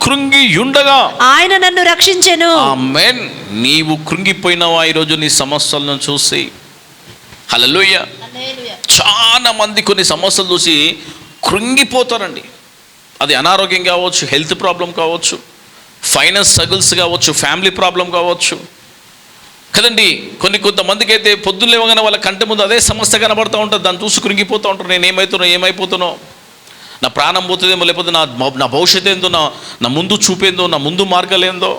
కృంగి ఉండగా ఆయన నన్ను రక్షించెను. ఆమేన్. నీవు కృంగిపోయినావా ఈరోజు నీ సమస్యలను చూసి? హల్లెలూయా. చాలా మంది కొన్ని సమస్యలు చూసి కృంగిపోతారండి. అది అనారోగ్యం కావచ్చు, హెల్త్ ప్రాబ్లం కావచ్చు, ఫైనాన్స్ స్ట్రగుల్స్ కావచ్చు, ఫ్యామిలీ ప్రాబ్లం కావచ్చు కదండి. కొంతమందికి అయితే పొద్దున్న లేవగానే వాళ్ళ కంటి ముందు అదే సమస్య కనబడుతూ ఉంటుంది. దాన్ని చూసి కృంగిపోతూ ఉంటారు. నేను ఏమైపోతున్నా, నా ప్రాణం పోతుందేమో, లేకపోతే నా భవిష్యత్తు ఏందో, నా ముందు చూపేందో, నా ముందు మార్గాలేందో.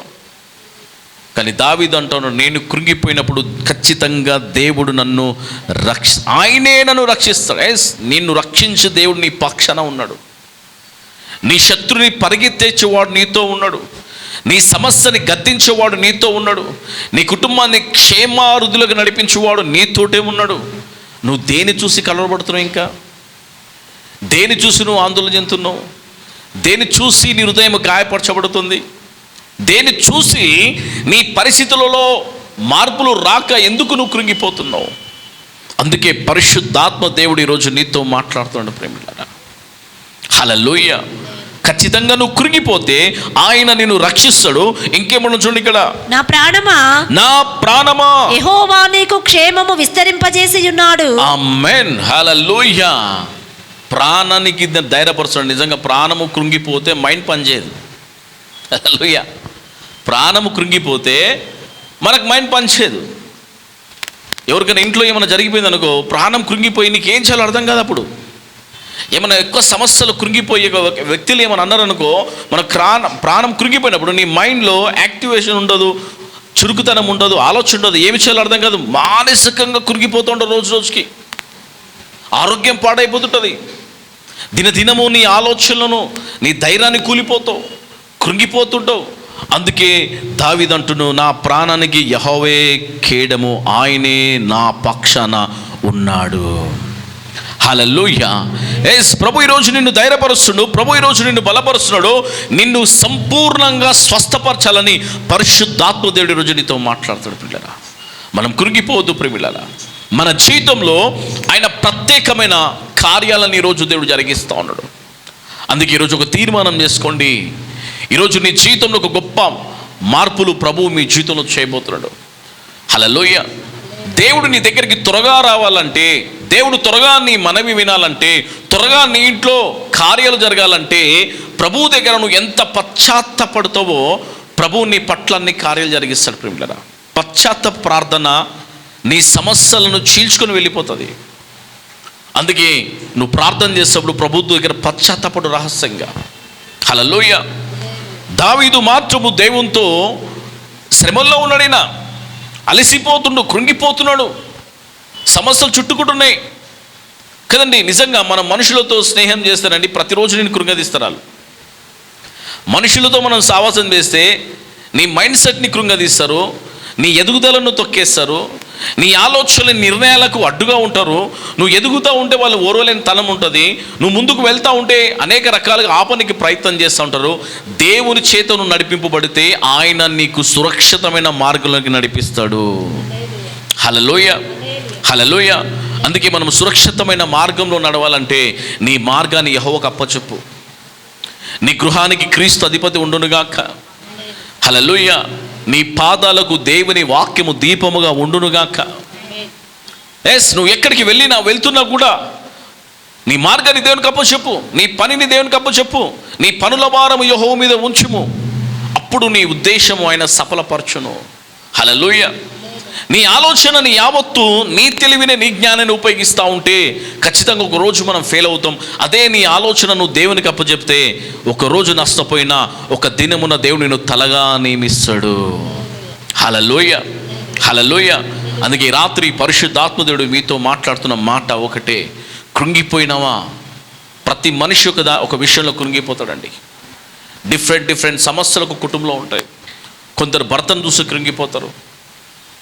కానీ దావీదు అంటాడు, నేను కృంగిపోయినప్పుడు ఖచ్చితంగా దేవుడు నన్ను ఆయనే నన్ను రక్షిస్తాడు. నిన్ను రక్షించే దేవుడు నీ పక్షాన ఉన్నాడు. నీ శత్రుని పరిగెత్తేసేవాడు నీతో ఉన్నాడు. నీ సమస్యని గద్దించేవాడు నీతో ఉన్నాడు. నీ కుటుంబాన్ని క్షేమారుధులకు నడిపించేవాడు నీతోటే ఉన్నాడు. నువ్వు దేని చూసి కలవబడుతున్నావు? ఇంకా దేని చూసి నువ్వు ఆందోళన చెందుతున్నావు? దేని చూసి నీ హృదయం గాయపరచబడుతుంది? దేని చూసి నీ పరిస్థితులలో మార్పులు రాక ఎందుకు నువ్వు కృంగిపోతున్నావు? అందుకే పరిశుద్ధాత్మ దేవుడు ఈరోజు నీతో మాట్లాడుతున్నాడు ప్రేమిలారా. హల్లెలూయా. ఖచ్చితంగా నువ్వు కృంగిపోతే ఆయన నిన్ను రక్షిస్తాడు. ఇంకేమన్నా చూడండి ఇక్కడ, నా ప్రాణమా యెహోవా నీకు క్షేమము విస్తరింపజేసి ఉన్నాడు. ఆమేన్. హల్లెలూయా. ప్రాణానికి ధైర్యపరుస్తాడు. నిజంగా ప్రాణము కృంగిపోతే మైండ్ పనిచేయదు. హల్లెలూయా. ప్రాణము కృంగిపోతే మనకు మైండ్ పనిచేయదు. ఎవరికైనా ఇంట్లో ఏమైనా జరిగిపోయింది అనుకో, ప్రాణం కృంగిపోయి నీకేం చేయాలో అర్థం కాదు. అప్పుడు ఏమైనా ఎక్కువ సమస్యలు కృంగిపోయే వ్యక్తులు ఏమైనా అన్నారనుకో, మన ప్రాణం కృంగిపోయినప్పుడు నీ మైండ్లో యాక్టివేషన్ ఉండదు, చురుకుతనం ఉండదు, ఆలోచన ఉండదు, ఏమి చేయాలో అర్థం కాదు. మానసికంగా కృంగిపోతుంటారు. రోజుకి ఆరోగ్యం పాడైపోతుంటుంది. దినదినము నీ ఆలోచనలను, నీ ధైర్యాన్ని కూలిపోతావు, కృంగిపోతుంటావు. అందుకే దావీదు అంటున్నాడు, నా ప్రాణానికి యెహోవే కేడము, ఆయనే నా పక్షాన ఉన్నాడు. హల్లెలూయా. ప్రభు ఈరోజు నిన్ను ధైర్యపరుస్తున్నాడు. ప్రభు ఈరోజు నిన్ను బలపరుస్తున్నాడు. నిన్ను సంపూర్ణంగా స్వస్థపరచాలని పరిశుద్ధాత్మ దేవుడు ఈరోజు నీతో మాట్లాడుతాడు. పిల్లరా, మనం కృంగిపోవద్దు ప్రియులారా. మన జీవితంలో ఆయన ప్రత్యేకమైన కార్యాలను ఈరోజు దేవుడు జరిగిస్తూ ఉన్నాడు. అందుకే ఈరోజు ఒక తీర్మానం చేసుకోండి. ఈరోజు నీ జీవితంలో ఒక గొప్ప మార్పులు ప్రభువు మీ జీవితంలో చేయబోతున్నాడు. హల్లెలూయా. దేవుడు నీ దగ్గరికి త్వరగా రావాలంటే, దేవుడు త్వరగా నీ మనవి వినాలంటే, త్వరగా నీ ఇంట్లో కార్యాలు జరగాలంటే, ప్రభువు దగ్గర నువ్వు ఎంత పశ్చాత్తపడతావో ప్రభువు నీ పట్ల అన్ని కార్యాలు జరిగిస్తాడు. ప్రేమిలరా, పశ్చాత్తాప ప్రార్థన నీ సమస్యలను చీల్చుకొని వెళ్ళిపోతుంది. అందుకే నువ్వు ప్రార్థన చేసేటప్పుడు ప్రభు దగ్గర పశ్చాత్తాపడు రహస్యంగా. హల్లెలూయా. దావీదు మాత్రము దేవునితో శ్రమల్లో ఉన్నాడైనా, అలసిపోతుండు, కృంగిపోతున్నాడు, సమస్యలు చుట్టుకుంటున్నాయి కదండి. నిజంగా మనం మనుషులతో స్నేహం చేస్తారండి, ప్రతిరోజు నేను కృంగదీస్తారు. మనుషులతో మనం సావాసం చేస్తే నీ మైండ్ సెట్ని కృంగదీస్తారు, నీ ఎదుగుదలను తొక్కేస్తారు, నీ ఆలోచనల నిర్ణయాలకు అడ్డుగా ఉంటారు. నువ్వు ఎదుగుతూ ఉంటే వాళ్ళు ఓర్వలేని తనం ఉంటుంది. నువ్వు ముందుకు వెళ్తూ ఉంటే అనేక రకాలుగా ఆపనికి ప్రయత్నం చేస్తూ ఉంటారు. దేవుని చేత నువ్వు నడిపింపబడితే ఆయన నీకు సురక్షితమైన మార్గంలోకి నడిపిస్తాడు. హల్లెలూయా. హల్లెలూయా. అందుకే మనం సురక్షితమైన మార్గంలో నడవాలంటే నీ మార్గాన్ని యెహోవాకు అప్పచెప్పు. నీ గృహానికి క్రీస్తు అధిపతి ఉండునుగాక. హల్లెలూయా. నీ పాదాలకు దేవుని వాక్యము దీపముగా ఉండునుగాక. నువ్వు ఎక్కడికి వెళ్తున్నా కూడా నీ మార్గాన్ని దేవునికి అప్పచెప్పు, నీ పనిని దేవునికి అప్పచెప్పు, నీ పనుల భారము యెహోవా మీద ఉంచుము. అప్పుడు నీ ఉద్దేశము ఆయన సఫలపరచును. హల్లెలూయా. నీ ఆలోచన, నీ యావత్తు నీ తెలివిని, నీ జ్ఞానాన్ని ఉపయోగిస్తూ ఉంటే ఖచ్చితంగా ఒకరోజు మనం ఫెయిల్ అవుతాం. అదే నీ ఆలోచన నువ్వు దేవునికి అప్పచెప్తే ఒకరోజు నష్టపోయినా ఒక దినమున దేవుడు నిన్ను తలగా నియమిస్తాడు. హల్లెలూయా. హల్లెలూయా. అందుకే రాత్రి పరిశుద్ధాత్మ దేవుడు మీతో మాట్లాడుతున్న మాట ఒకటే, కృంగిపోయినావా? ప్రతి మనిషి ఒక విషయంలో కృంగిపోతాడండి. డిఫరెంట్ సమస్యలకు కుటుంబంలో ఉంటాయి. కొందరు భర్తను చూసి కృంగిపోతారు,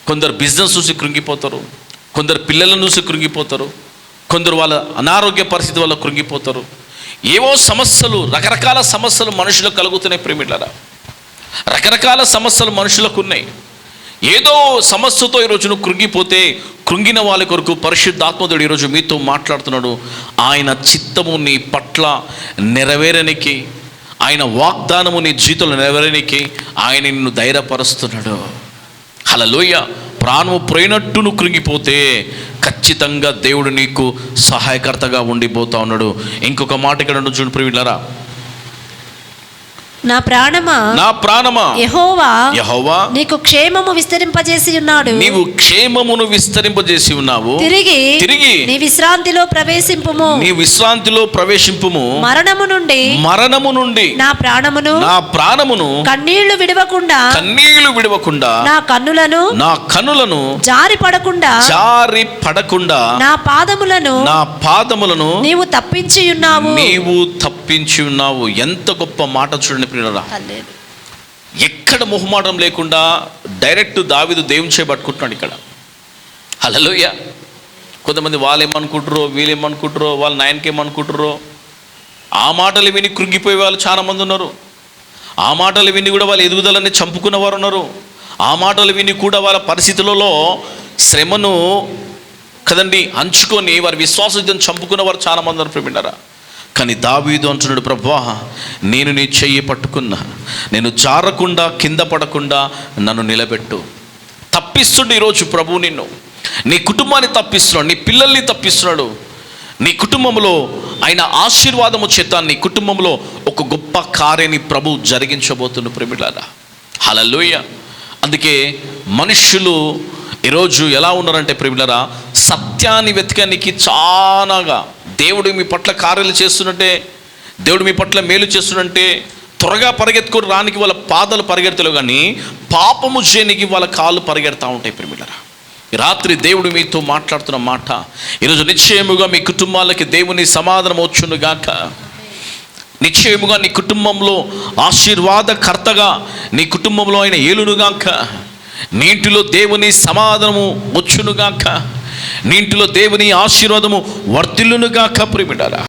కొందరు బిజినెస్ చూసి కృంగిపోతారు, కొందరు పిల్లలను చూసి కృంగిపోతారు, కొందరు వాళ్ళ అనారోగ్య పరిస్థితి వల్ల కృంగిపోతారు. ఏవో సమస్యలు, రకరకాల సమస్యలు మనుషులకు కలుగుతున్నాయి ప్రేమిలారా. రకరకాల సమస్యలు మనుషులకు ఉన్నాయి. ఏదో సమస్యతో ఈరోజు నువ్వు కృంగిపోతే, కృంగిన వాళ్ళ కొరకు పరిశుద్ధాత్మదేవుడు ఈరోజు మీతో మాట్లాడుతున్నాడు. ఆయన చిత్తము నీ పట్ల నెరవేరనికి, ఆయన వాగ్దానము నీ జీవితంలో నెరవేరడానికి ఆయన నిన్ను ధైర్యపరుస్తున్నాడు. హల్లెలూయా. ప్రాణము పోయినట్టు నువ్వు కృంగిపోతే ఖచ్చితంగా దేవుడు నీకు సహాయకర్తగా ఉండిపోతా ఉన్నాడు. ఇంకొక మాట ఇక్కడ ఉండు చూడు ప్రియులారా, నా ప్రాణమా యెహోవా నీకు క్షేమము విస్తరింపజేసి ఉన్నాడు. నీవు క్షేమమును విస్తరింపజేసి ఉన్నావు. తిరిగి నీ విశ్రాంతిలో ప్రవేశింపుము. మరణము నుండి నా ప్రాణమును కన్నీళ్లు విడవకుండా నా కన్నులను జారి పడకుండా నా పాదములను నీవు తప్పించి ఉన్నావు. ఎంత గొప్ప మాట చూడండి ప్రియులారా. ఎక్కడ మొహమాటం లేకుండా డైరెక్ట్ దావీదు దేవుని చేపట్టుకుంటున్నాడు ఇక్కడ. హల్లెలూయా. కొంతమంది వాళ్ళు ఏమనుకుంటారో, వీళ్ళు ఏమనుకుంటారో, వాళ్ళ నాయనకి ఏమనుకుంటారో, ఆ మాటలు విని కృంగిపోయే వాళ్ళు చాలామంది ఉన్నారు. ఆ మాటలు విని కూడా వాళ్ళ ఎదుగుదలని చంపుకున్న వారు ఉన్నారు. ఆ మాటలు విని కూడా వాళ్ళ పరిస్థితులలో శ్రమను కదండి అంచుకొని వారి విశ్వాసం చంపుకున్న వారు చాలామంది ఉన్నారు ప్రేమిండారా. కానీ దావీదు అంటున్నాడు, ప్రభువా నేను నీ చెయ్యి పట్టుకున్నా, నేను జారకుండా కింద పడకుండా నన్ను నిలబెట్టు. తప్పిస్తుండే ఈరోజు ప్రభు నిన్ను, నీ కుటుంబాన్ని తప్పిస్తున్నాడు, నీ పిల్లల్ని తప్పిస్తున్నాడు. నీ కుటుంబంలో ఆయన ఆశీర్వాదము చేత నీ కుటుంబంలో ఒక గొప్ప కార్యాన్ని ప్రభు జరిగించబోతున్న ప్రేమిలారా. హల్లెలూయా. అందుకే మనుష్యులు ఈరోజు ఎలా ఉన్నారంటే ప్రేమిలారా, సత్యాన్ని వెతకడానికి చాలాగా దేవుడు మీ పట్ల కార్యాలు చేస్తున్నట్టే, దేవుడు మీ పట్ల మేలు చేస్తున్నట్టే త్వరగా పరిగెత్తుకొని రానికి వాళ్ళ పాదాలు పరిగెడతలేవు, కానీ పాపము చేయనికి వాళ్ళ కాళ్ళు పరిగెడతా ఉంటాయి ప్రేమిలారా. రాత్రి దేవుడు మీతో మాట్లాడుతున్న మాట, ఈరోజు నిశ్చయముగా మీ కుటుంబాలకి దేవుని సమాధానం వచ్చునుగాక. నిశ్చయముగా నీ కుటుంబంలో ఆశీర్వాదకర్తగా నీ కుటుంబంలో ఆయన ఏలునుగాక. నీ ఇంటిలో దేవుని సమాధానము వచ్చునుగాక. నీ ఇంటిలో దేవుని ఆశీర్వాదము వర్ధిల్లునుగాక ప్రియమిడారా.